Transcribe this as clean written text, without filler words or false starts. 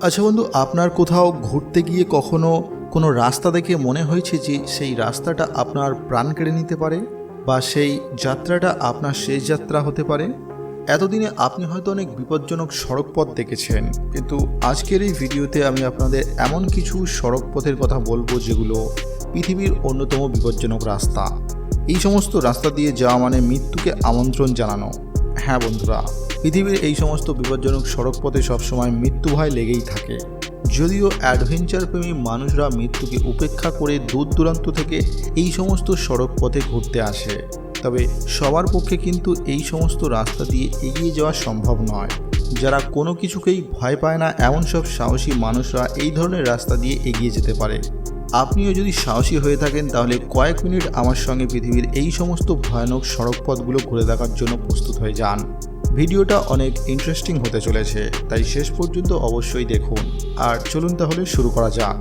আচ্ছা বন্ধু, আপনার কোথাও ঘুরতে গিয়ে কখনো কোনো রাস্তা দেখে মনে হয়েছে যে সেই রাস্তাটা আপনার প্রাণ কেড়ে নিতে পারে, বা সেই যাত্রাটা আপনার শেষ যাত্রা হতে পারে? এতদিনে আপনি হয়তো অনেক বিপজ্জনক সড়ক পথ দেখেছেন, কিন্তু আজকের এই ভিডিওতে আমি আপনাদের এমন কিছু সড়ক পথের কথা বলবো যেগুলো পৃথিবীর অন্যতম বিপজ্জনক রাস্তা। এই সমস্ত রাস্তা দিয়ে যাওয়া মানে মৃত্যুকে আমন্ত্রণ জানানো। হ্যাঁ বন্ধুরা, পৃথিবীর এই সমস্ত বিপজ্জনক সড়ক পথে সবসময় মৃত্যু ভয় লেগেই থাকে। যদিও অ্যাডভেঞ্চার প্রেমী মানুষরা মৃত্যুকে উপেক্ষা করে দূর দূরান্ত থেকে এই সমস্ত সড়ক পথে ঘুরতে আসে, তবে সবার পক্ষে কিন্তু এই সমস্ত রাস্তা দিয়ে এগিয়ে যাওয়া সম্ভব নয়। যারা কোনো কিছুকেই ভয় পায় না, এমন সব সাহসী মানুষরা এই ধরনের রাস্তা দিয়ে এগিয়ে যেতে পারে। আপনিও যদি সাহসী হয়ে থাকেন তাহলে কয়েক মিনিট আমার সঙ্গে পৃথিবীর এই সমস্ত ভয়ানক সড়ক পথগুলো ঘুরে দেখার জন্য প্রস্তুত হয়ে যান। ভিডিওটা অনেক ইন্টারেস্টিং হতে চলেছে, তাই শেষ পর্যন্ত অবশ্যই দেখুন। আর চলুন তাহলে শুরু করা যাক।